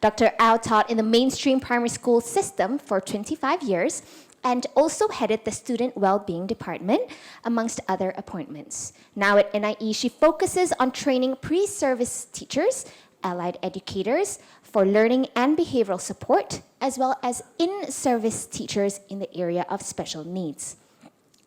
Dr. Au taught in the mainstream primary school system for 25 years and also headed the Student Wellbeing Department, amongst other appointments. Now at NIE, she focuses on training pre-service teachers, allied educators for learning and behavioral support, as well as in-service teachers in the area of special needs.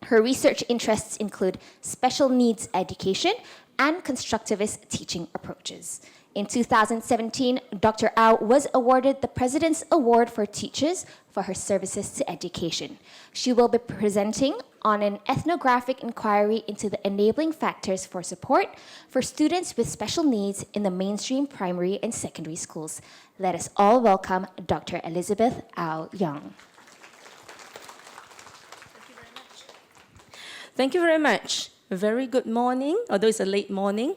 Her research interests include special needs education and constructivist teaching approaches. In 2017, Dr. Au was awarded the President's Award for Teachers for her services to education. She will be presenting on an ethnographic inquiry into the enabling factors for support for students with special needs in the mainstream primary and secondary schools. Let us all welcome Dr. Elizabeth Au Yeong. Thank you very much. A very good morning, although it's a late morning.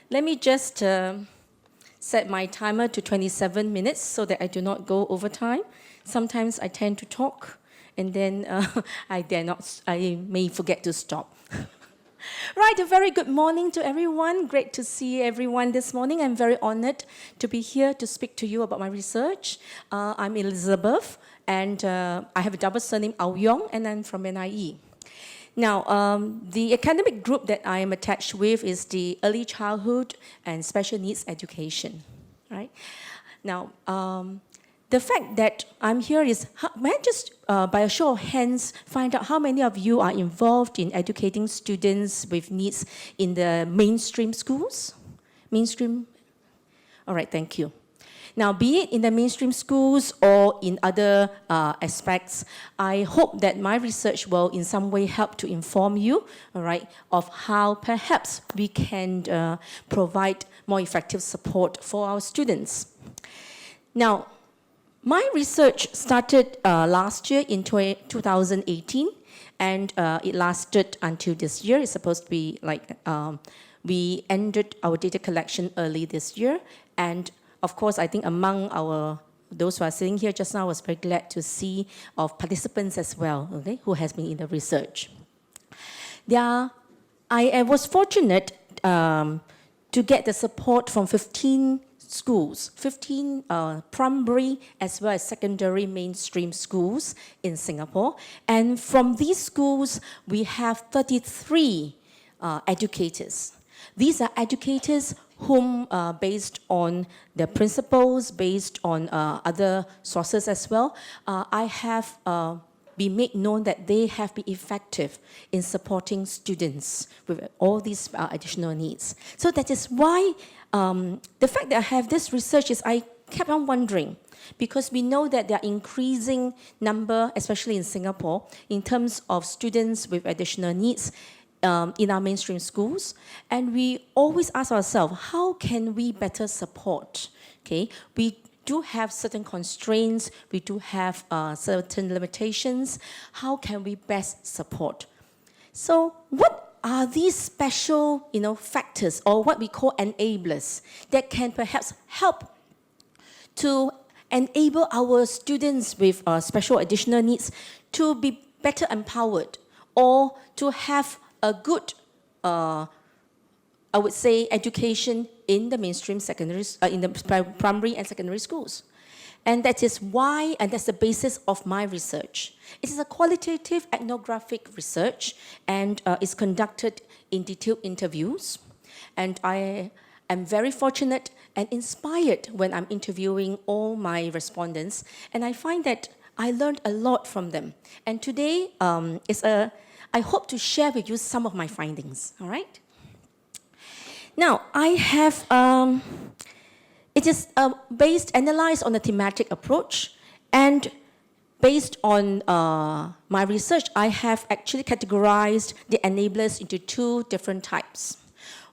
Let me just set my timer to 27 minutes so that I do not go over time. Sometimes I tend to talk and then I may forget to stop. Right, a very good morning to everyone. Great to see everyone this morning. I'm very honored to be here to speak to you about my research. I'm Elizabeth, and I have a double surname, Au Yeong, and I'm from NIE. Now, the academic group that I am attached with is the Early Childhood and Special Needs Education, right? Now, the fact that I'm here is, may I just, by a show of hands, find out how many of you are involved in educating students with needs in the mainstream schools? Mainstream? All right, thank you. Now, be it in the mainstream schools or in other aspects, I hope that my research will in some way help to inform you, all right, of how perhaps we can provide more effective support for our students. Now, my research started last year in 2018, and it lasted until this year. It's supposed to be like, we ended our data collection early this year, and of course, I think among those who are sitting here just now, I was very glad to see of participants as well, okay, who has been in the research. I was fortunate to get the support from 15 schools, 15 primary as well as secondary mainstream schools in Singapore. And from these schools, we have 33 educators. These are educators whom, based on the principles, based on other sources as well, I have been made known that they have been effective in supporting students with all these additional needs. So that is why the fact that I have this research is I kept on wondering, because we know that there are increasing number, especially in Singapore, in terms of students with additional needs in our mainstream schools, and we always ask ourselves, how can we better support? Okay, we do have certain constraints, we do have certain limitations. How can we best support? So, what are these special, factors, or what we call enablers, that can perhaps help to enable our students with special additional needs to be better empowered, or to have a good, I would say, education in the mainstream in the primary and secondary schools. And that is why, and that's the basis of my research. It is a qualitative ethnographic research, and is conducted in detailed interviews. And I am very fortunate and inspired when I'm interviewing all my respondents, and I find that I learned a lot from them. And today I hope to share with you some of my findings, all right? Now, I have, it is analyzed on a thematic approach, and based on my research, I have actually categorized the enablers into two different types.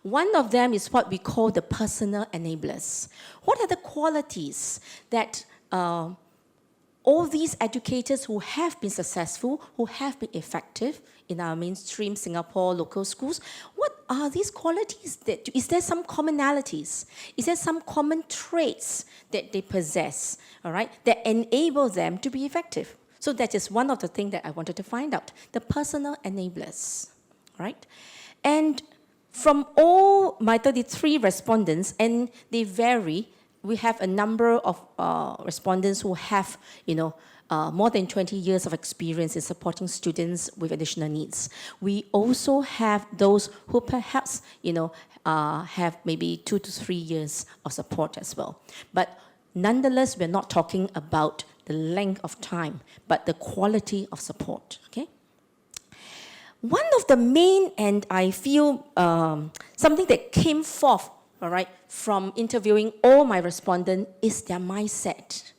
One of them is what we call the personal enablers. What are the qualities that all these educators who have been successful, who have been effective in our mainstream Singapore local schools, what are these qualities? Is there some commonalities? Is there some common traits that they possess, all right, that enable them to be effective? So that is one of the things that I wanted to find out, the personal enablers, right? And from all my 33 respondents, and they vary, we have a number of respondents who have, more than 20 years of experience in supporting students with additional needs. We also have those who perhaps, have maybe 2 to 3 years of support as well. But nonetheless, we're not talking about the length of time, but the quality of support, okay? One of the main, and I feel something that came forth, all right, from interviewing all my respondents is their mindset.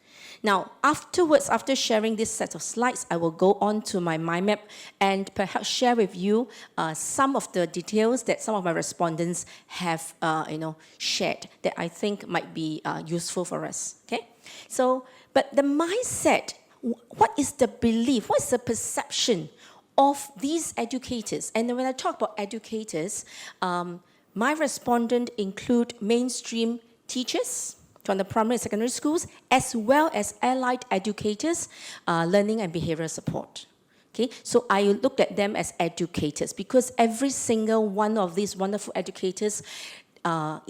Now, afterwards, after sharing this set of slides, I will go on to my mind map and perhaps share with you some of the details that some of my respondents have, shared that I think might be useful for us. Okay, so but the mindset, what is the belief? What is the perception of these educators? And when I talk about educators, my respondents include mainstream teachers from the primary and secondary schools, as well as allied educators, learning and behavioral support. Okay, so I looked at them as educators because every single one of these wonderful educators everyone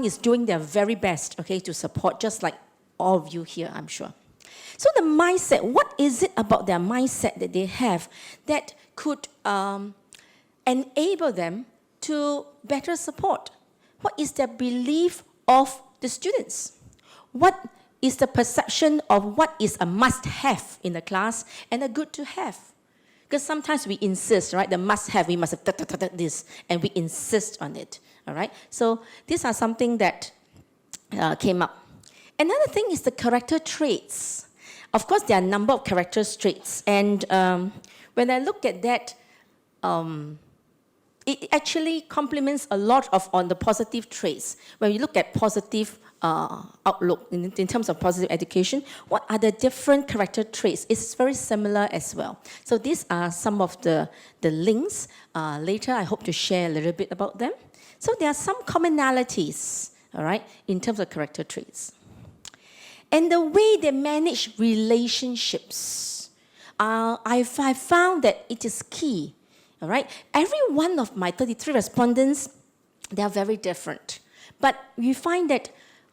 is doing their very best, okay, to support, just like all of you here, I'm sure. So the mindset, what is it about their mindset that they have that could enable them to better support? What is their belief of the students? What is the perception of what is a must-have in the class and a good-to-have? Because sometimes we insist, right? The must-have, we must have this, and we insist on it, all right? So these are something that came up. Another thing is the character traits. Of course, there are a number of character traits, and when I look at that, it actually complements a lot on the positive traits. When you look at positive outlook in terms of positive education, what are the different character traits? It's very similar as well. So these are some of the links. Later, I hope to share a little bit about them. So there are some commonalities, all right, in terms of character traits. And the way they manage relationships, I found that it is key. All right, every one of my 33 respondents, they are very different. But we find that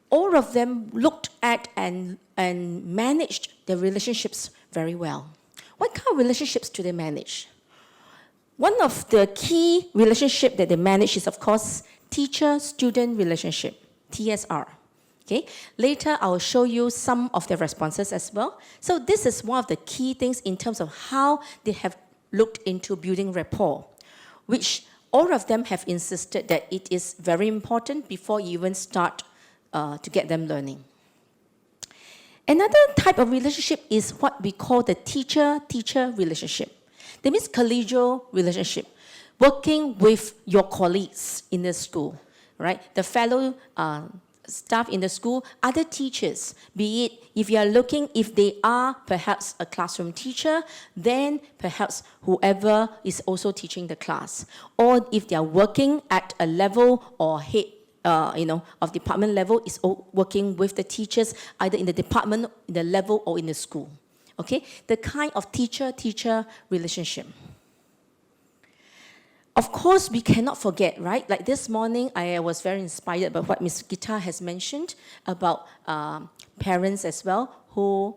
all of them looked at and managed their relationships very well. What kind of relationships do they manage? One of the key relationships that they manage is, of course, teacher-student relationship, TSR. Okay, later I will show you some of their responses as well. So this is one of the key things in terms of how they have looked into building rapport, which all of them have insisted that it is very important before you even start to get them learning. Another type of relationship is what we call the teacher-teacher relationship. That means collegial relationship, working with your colleagues in the school, right? The fellow staff in the school, other teachers, be it if you are looking, if they are perhaps a classroom teacher, then perhaps whoever is also teaching the class. Or if they are working at a level or head, of department level, is working with the teachers, either in the department, in the level, or in the school. Okay, the kind of teacher-teacher relationship. Of course, we cannot forget, right? Like this morning, I was very inspired by what Ms. Gita has mentioned about parents as well, who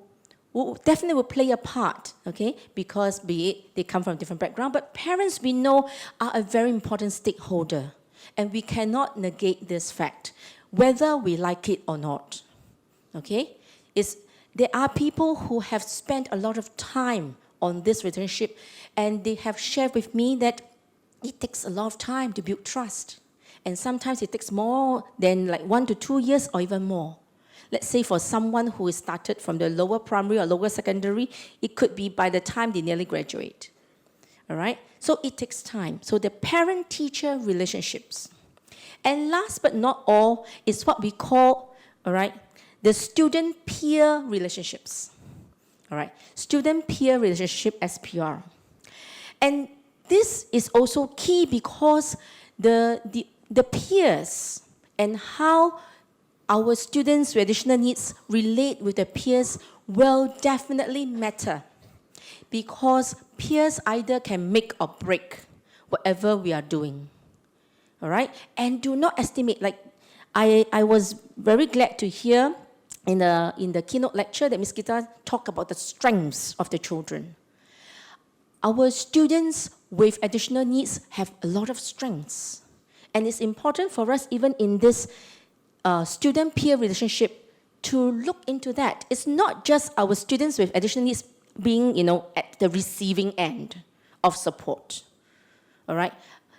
definitely will play a part, okay? Because be it they come from a different background, but parents, we know, are a very important stakeholder. And we cannot negate this fact, whether we like it or not, okay? There are people who have spent a lot of time on this relationship, and they have shared with me that it takes a lot of time to build trust. And sometimes it takes more than like 1 to 2 years or even more. Let's say for someone who is started from the lower primary or lower secondary, it could be by the time they nearly graduate. All right? So it takes time. So the parent-teacher relationships. And last but not all is what we call, all right, the student-peer relationships. All right? Student-peer relationship, SPR. And this is also key because the peers and how our students with additional needs relate with the peers will definitely matter, because peers either can make or break whatever we are doing. All right? And do not estimate, like I was very glad to hear in the keynote lecture that Ms. Gita talked about the strengths of the children. Our students with additional needs have a lot of strengths. And it's important for us, even in this student-peer relationship, to look into that. It's not just our students with additional needs being, at the receiving end of support. All right?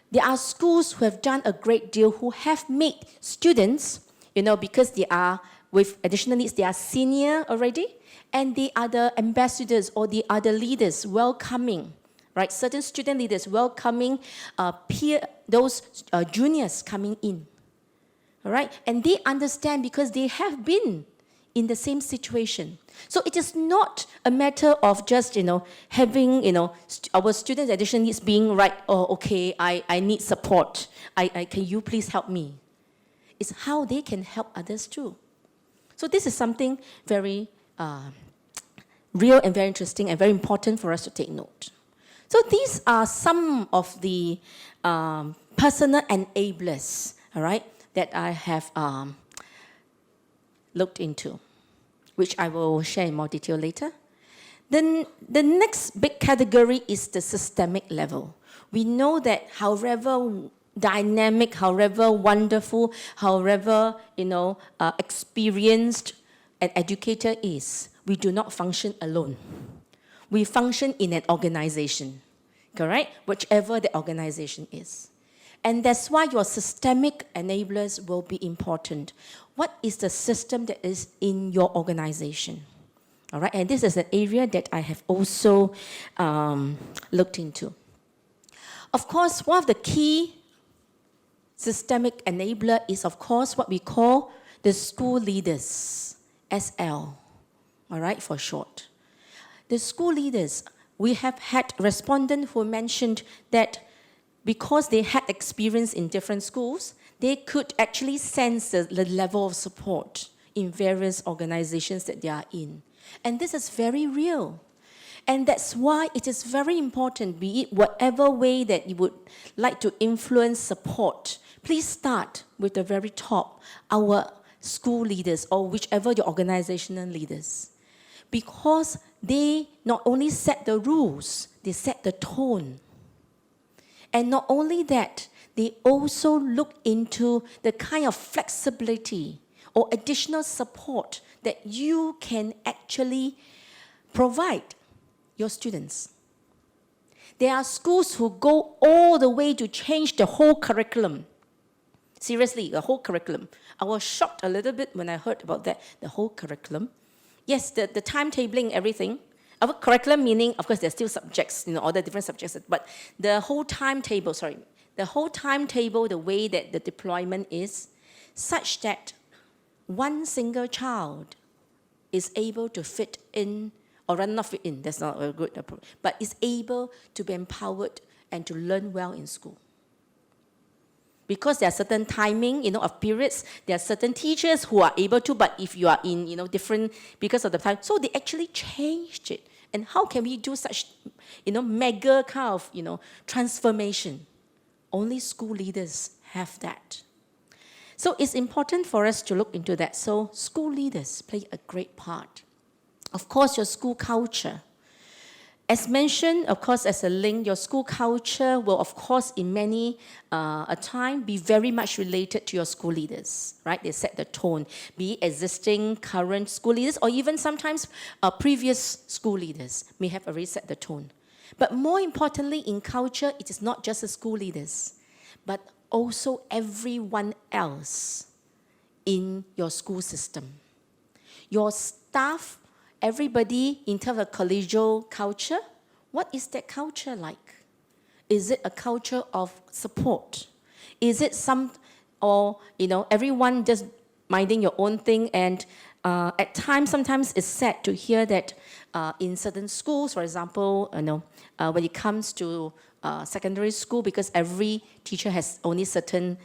There are schools who have done a great deal, who have made students, because they are with additional needs, they are senior already, and they are the ambassadors or they are the leaders welcoming, right? Certain student leaders welcoming those juniors coming in, all right? And they understand because they have been in the same situation. So it is not a matter of just, having, our students' additional needs being right, oh, okay, I need support. Can you please help me? It's how they can help others too. So this is something very real and very interesting and very important for us to take note. So these are some of the personal enablers, all right, that I have looked into, which I will share in more detail later. Then the next big category is the systemic level. We know that however dynamic, however wonderful, however experienced an educator is, we do not function alone. We function in an organization, correct? Whichever the organization is. And that's why your systemic enablers will be important. What is the system that is in your organization? All right, and this is an area that I have also looked into. Of course, one of the key systemic enabler is, of course, what we call the school leaders, SL, all right, for short. The school leaders, we have had respondents who mentioned that because they had experience in different schools, they could actually sense the level of support in various organizations that they are in. And this is very real. And that's why it is very important, be it whatever way that you would like to influence support, please start with the very top, our school leaders or whichever your organizational leaders. Because they not only set the rules, they set the tone. And not only that, they also look into the kind of flexibility or additional support that you can actually provide your students. There are schools who go all the way to change the whole curriculum. Seriously, the whole curriculum. I was shocked a little bit when I heard about that, the whole curriculum. Yes, the timetabling, everything. Our curriculum meaning, of course, there's still subjects, all the different subjects, but the whole timetable, the way that the deployment is, such that one single child is able to fit in, or rather not fit in, that's not a good approach, but is able to be empowered and to learn well in school. Because there are certain timing, of periods, there are certain teachers who are able to, but if you are in, different, because of the time, so they actually changed it. And how can we do such, mega kind of, transformation? Only school leaders have that. So it's important for us to look into that. So school leaders play a great part. Of course, your school culture. As mentioned, of course, as a link, your school culture will, of course, in many a time, be very much related to your school leaders, right? They set the tone, be it existing, current school leaders, or even sometimes previous school leaders may have already set the tone. But more importantly, in culture, it is not just the school leaders, but also everyone else in your school system. Your staff, everybody in terms of collegial culture, what is that culture like? Is it a culture of support? Is it everyone just minding your own thing? And at times, sometimes it's sad to hear that in certain schools, for example, when it comes to secondary school, because every teacher has only certain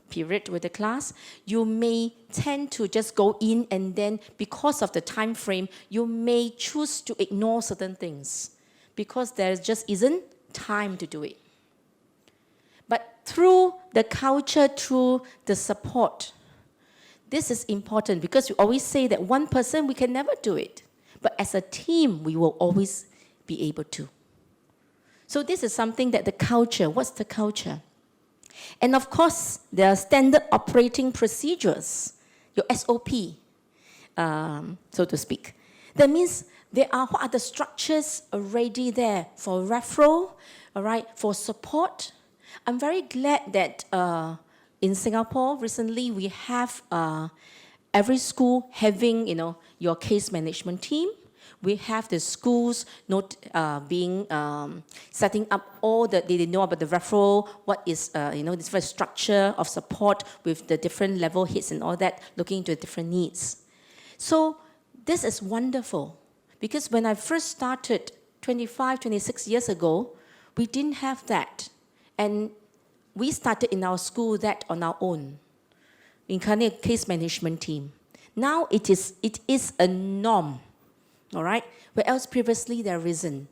period with the class, you may tend to just go in and then because of the time frame, you may choose to ignore certain things because there just isn't time to do it. But through the culture, through the support, this is important because we always say that one person, we can never do it. But as a team, we will always be able to. So this is something that the culture, what's the culture? And of course, there are standard operating procedures, your SOP, so to speak. That means what are the structures already there for referral, all right, for support. I'm very glad that in Singapore, recently, we have every school having, your case management team. We have the schools setting up all they know about the referral, what is, this very structure of support with the different level heads and all that, looking into different needs. So this is wonderful, because when I first started 25, 26 years ago, we didn't have that. And we started in our school that on our own, incarnate case management team. Now it is a norm. All right? Where else previously there isn't.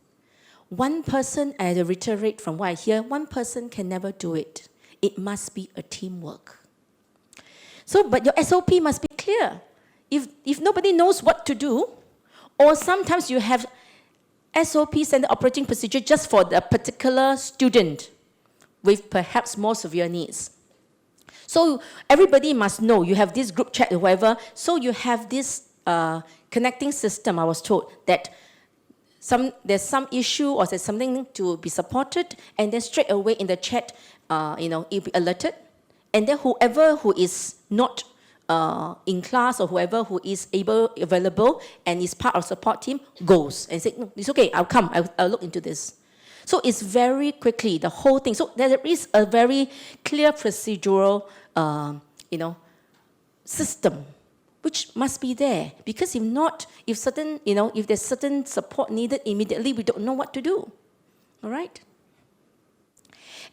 One person, I reiterate from what I hear, one person can never do it. It must be a teamwork. So, but your SOP must be clear. If nobody knows what to do, or sometimes you have SOPs and the operating procedure just for the particular student with perhaps more severe needs. So everybody must know, you have this group chat or whatever, so you have this connecting system, I was told, that there's some issue or there's something to be supported, and then straight away in the chat, it'll be alerted. And then whoever who is not in class or whoever who is available and is part of support team goes and say, no, it's okay, I'll come, I'll look into this. So it's very quickly, the whole thing. So there is a very clear procedural, system which must be there, because if not, if there's certain support needed immediately, we don't know what to do. All right?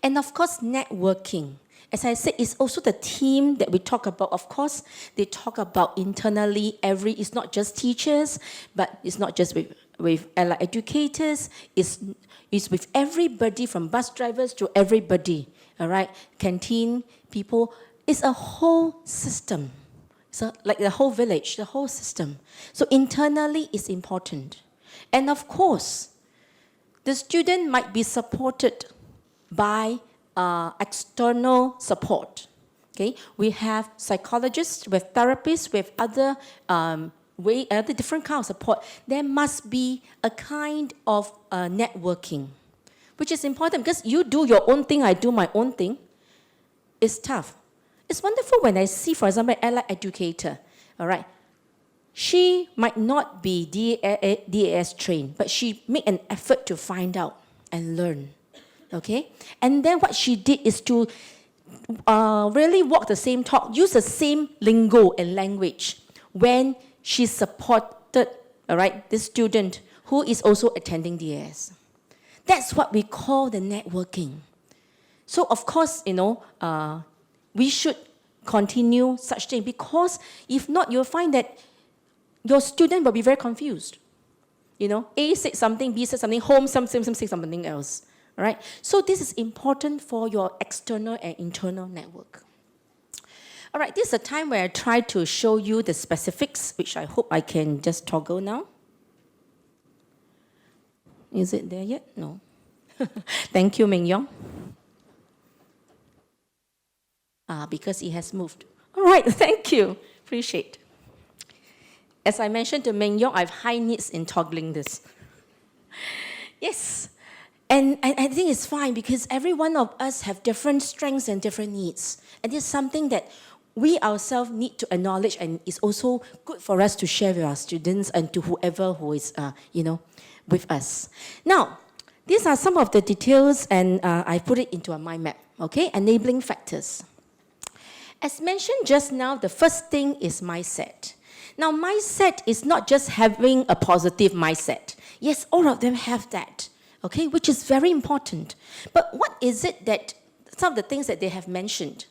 And of course, networking. As I said, it's also the team that we talk about. Of course, they talk about internally it's not just teachers, but it's not just with allied educators, it's with everybody from bus drivers to everybody, all right? Canteen people, it's a whole system. So like the whole village, the whole system. So internally is important. And of course, the student might be supported by external support. Okay, we have psychologists, we have therapists, we have other different kind of support. There must be a kind of networking, which is important, because you do your own thing, I do my own thing. It's tough. It's wonderful when I see, for example, an allied educator, all right? She might not be DAS trained, but she made an effort to find out and learn, okay? And then what she did is to really walk the same talk, use the same lingo and language when she supported, all right, this student who is also attending DAS. That's what we call the networking. So, of course, we should continue such thing, because if not, you'll find that your student will be very confused. A said something, B said something, home, some say something else. All right? So this is important for your external and internal network. All right, this is a time where I try to show you the specifics, which I hope I can just toggle now. Is it there yet? No. Thank you, Yeong. Because it has moved. All right, thank you. Appreciate. As I mentioned to Yeong, I have high needs in toggling this. Yes, and I think it's fine, because every one of us have different strengths and different needs. And it's something that we ourselves need to acknowledge, and it's also good for us to share with our students and to whoever who is, with us. Now, these are some of the details, and I put it into a mind map, okay? Enabling factors. As mentioned just now, the first thing is mindset. Now, mindset is not just having a positive mindset. Yes, all of them have that, okay, which is very important. But what is it that, some of the things that they have mentioned?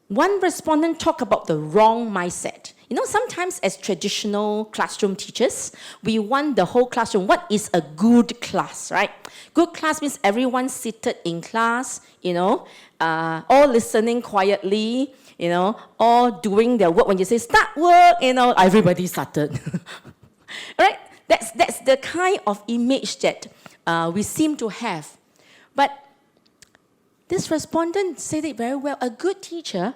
One respondent talked about the wrong mindset. Sometimes as traditional classroom teachers, we want the whole classroom. What is a good class, right? Good class means everyone seated in class, all listening quietly, all doing their work. When you say start work, everybody started. Right? That's the kind of image that we seem to have. But this respondent said it very well. A good teacher,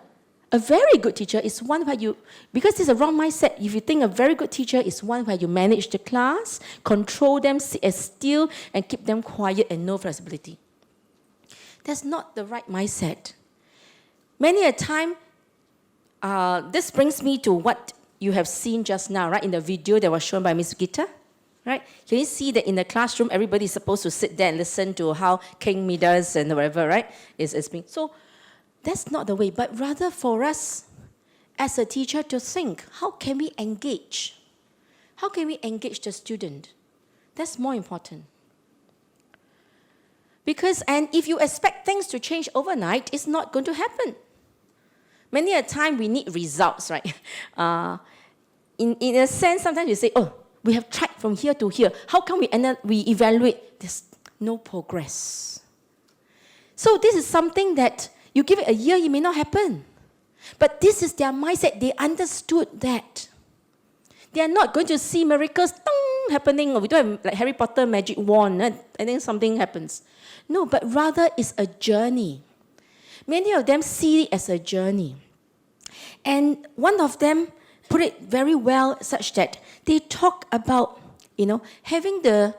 a very good teacher is one where you, because it's a wrong mindset, if you think a very good teacher is one where you manage the class, control them, sit as still, and keep them quiet and no flexibility. That's not the right mindset. Many a time, this brings me to what you have seen just now, right, in the video that was shown by Ms. Gita. Right? Can you see that in the classroom, everybody is supposed to sit there and listen to how King Midas and whatever, right, is being. So that's not the way, but rather for us as a teacher to think, how can we engage? How can we engage the student? That's more important. Because, and if you expect things to change overnight, it's not going to happen. Many a time we need results, right? In a sense, sometimes you say, oh, we have tried from here to here. How can we evaluate? There's no progress. So this is something that you give it a year, it may not happen. But this is their mindset. They understood that. They are not going to see miracles happening. We don't have like Harry Potter magic wand and then something happens. No, but rather it's a journey. Many of them see it as a journey. And one of them put it very well such that they talk about, having the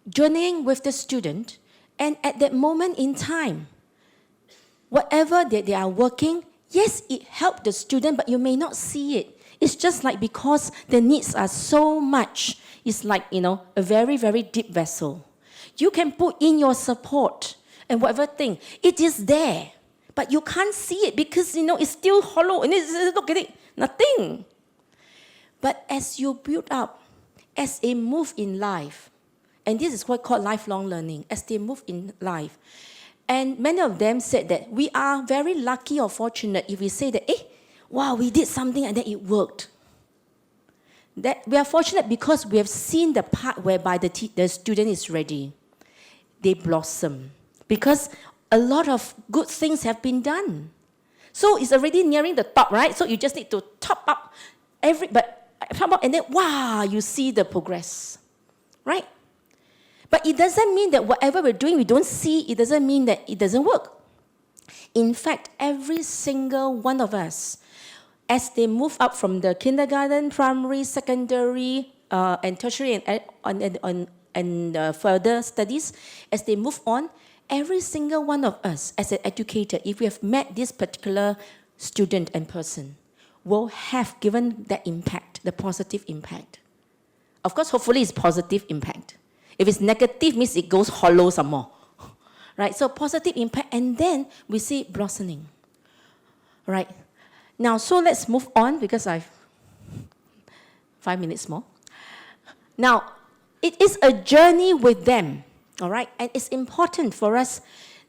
journeying with the student, and at that moment in time, whatever that they are working, yes, it helped the student, but you may not see it. It's just like because the needs are so much, it's like, a very, very deep vessel. You can put in your support and whatever thing. It is there, but you can't see it because, it's still hollow. And look at it, nothing. But as you build up, as they move in life, and this is what called lifelong learning, as they move in life, and many of them said that we are very lucky or fortunate if we say that, wow, we did something and then it worked. That we are fortunate because we have seen the part whereby the student is ready. They blossom. Because a lot of good things have been done. So it's already nearing the top, right? So you just need to top up and then, wow, you see the progress, right? But it doesn't mean that whatever we're doing, we don't see, it doesn't mean that it doesn't work. In fact, every single one of us, as they move up from the kindergarten, primary, secondary, and tertiary and further studies, as they move on, every single one of us, as an educator, if we have met this particular student and person, will have given that impact, the positive impact. Of course, hopefully it's positive impact. If it's negative, means it goes hollow some more. Right? So positive impact, and then we see it blossoming. Right? Now, so let's move on, because I've 5 minutes more. Now, it is a journey with them, all right? And it's important for us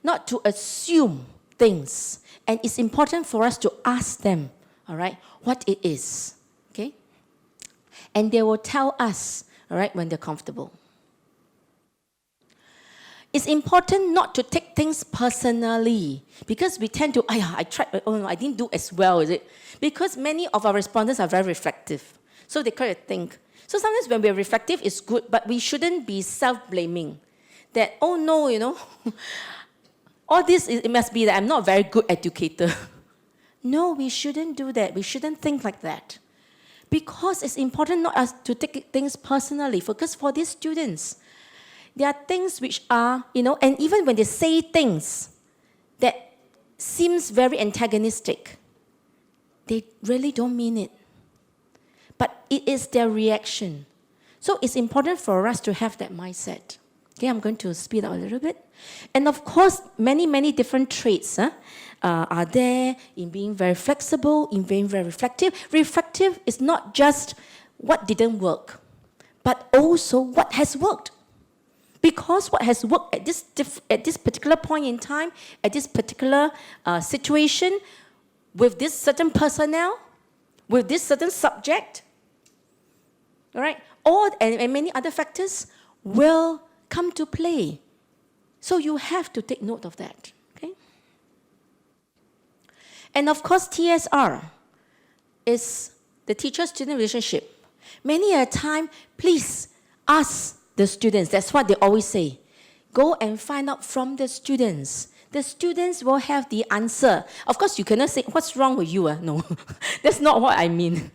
not to assume things. And it's important for us to ask them, all right, what it is, okay? And they will tell us, all right, when they're comfortable. It's important not to take things personally, because we tend to, I tried, oh no, I didn't do as well, is it? Because many of our respondents are very reflective. So they kind of think. So sometimes when we're reflective, it's good, but we shouldn't be self-blaming. That, oh no, all this, it must be that I'm not a very good educator. No, we shouldn't do that. We shouldn't think like that. Because it's important not to take things personally, because for these students, there are things which are, and even when they say things that seems very antagonistic, they really don't mean it. But it is their reaction. So it's important for us to have that mindset. Okay, I'm going to speed up a little bit. And of course, many, many different traits are there in being very flexible, in being very reflective. Reflective is not just what didn't work, but also what has worked. Because what has worked at this particular point in time, at this particular situation, with this certain personnel, with this certain subject, all right, and many other factors will come to play So you have to take note of that, okay? And of course, TSR is the teacher-student relationship. Many a time, please ask the students. That's what they always say. Go and find out from the students. The students will have the answer. Of course, you cannot say, what's wrong with you? No, that's not what I mean.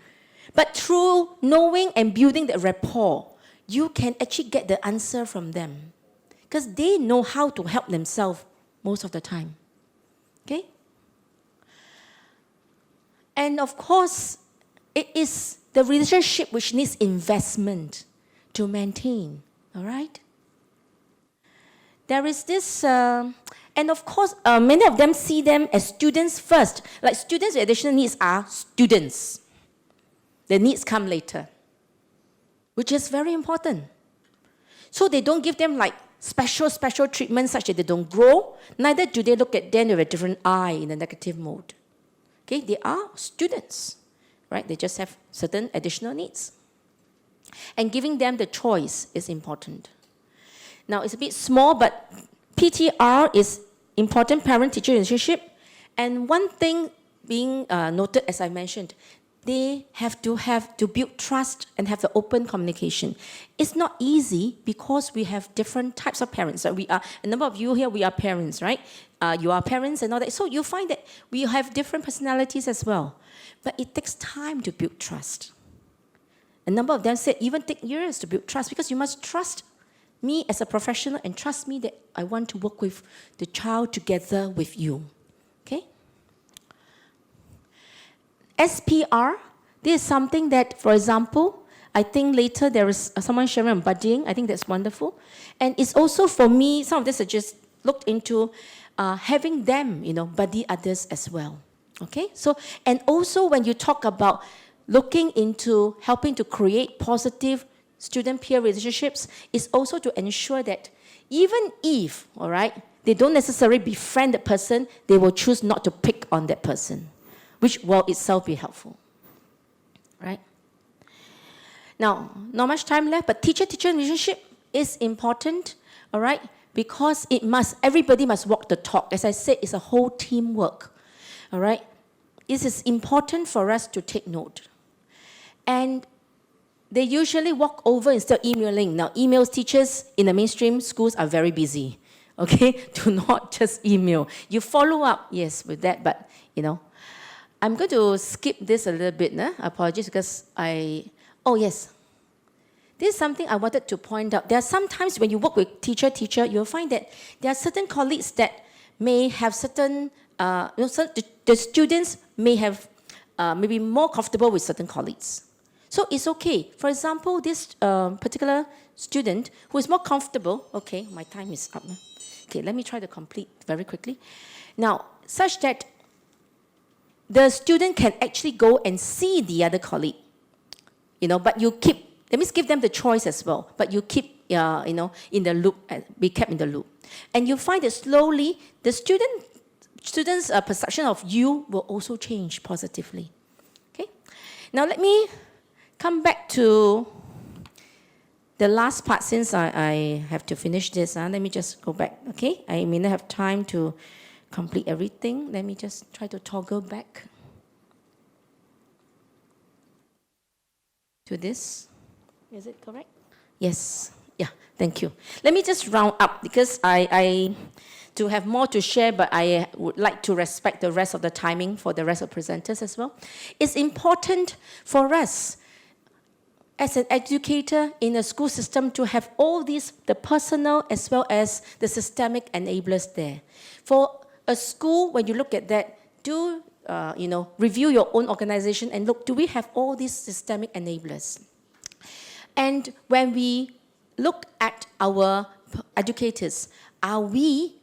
But through knowing and building the rapport, you can actually get the answer from them. Because they know how to help themselves most of the time. Okay? And of course, it is the relationship which needs investment to maintain. All right? There is this, and of course, many of them see them as students first. Like students with additional needs are students. The needs come later, which is very important. So they don't give them like special treatment such that they don't grow. Neither do they look at them with a different eye in a negative mode. Okay, they are students, right? They just have certain additional needs. And giving them the choice is important. Now, it's a bit small, but PTR is important parent-teacher relationship. And one thing being noted, as I mentioned, they have to build trust and have the open communication. It's not easy because we have different types of parents. So we are, a number of you here, we are parents, right? You are parents and all that. So you find that we have different personalities as well. But it takes time to build trust. A number of them said even take years to build trust because you must trust me as a professional and trust me that I want to work with the child together with you. Okay? SPR, this is something that, for example, I think later there is someone sharing on buddying. I think that's wonderful. And it's also for me, some of this I just looked into having them, buddy others as well. Okay? So, and also when you talk about looking into helping to create positive student-peer relationships, is also to ensure that even if, all right, they don't necessarily befriend the person, they will choose not to pick on that person, which will itself be helpful, right? Now, not much time left, but teacher-teacher relationship is important, all right, because everybody must walk the talk. As I said, it's a whole teamwork, all right? It is important for us to take note. And they usually walk over instead of emailing. Now, emails teachers in the mainstream schools are very busy, okay? Do not just email. You follow up, yes, with that, but, I'm going to skip this a little bit. Apologies because oh yes. This is something I wanted to point out. There are sometimes when you work with teacher, you'll find that there are certain colleagues that may have certain, the students may have maybe more comfortable with certain colleagues. So it's okay. For example, this particular student who is more comfortable, okay, my time is up. Okay, let me try to complete very quickly. Now, such that the student can actually go and see the other colleague, but you keep, that means give them the choice as well, but you keep, in the loop, be kept in the loop. And you find that slowly, the student's perception of you will also change positively. Okay? Now let me come back to the last part since I have to finish this. Let me just go back, okay? I may not have time to complete everything. Let me just try to toggle back to this. Is it correct? Yes. Yeah, thank you. Let me just round up because I to have more to share, but I would like to respect the rest of the timing for the rest of presenters as well. It's important for us as an educator in a school system to have all these, the personal as well as the systemic enablers there. For a school, when you look at that, do review your own organization and look, do we have all these systemic enablers? And when we look at our educators, are we,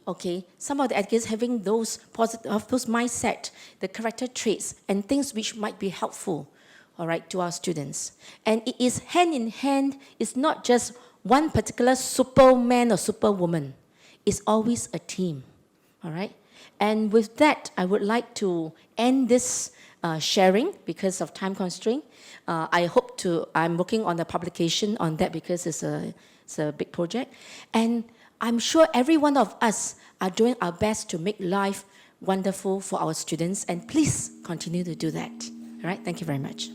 some of the educators having those positive, those mindset, the character traits, and things which might be helpful, all right, to our students? And it is hand in hand. It's not just one particular superman or superwoman. It's always a team, all right? And with that, I would like to end this sharing because of time constraint. I'm working on a publication on that because it's a big project. And I'm sure every one of us are doing our best to make life wonderful for our students, and please continue to do that. All right, thank you very much.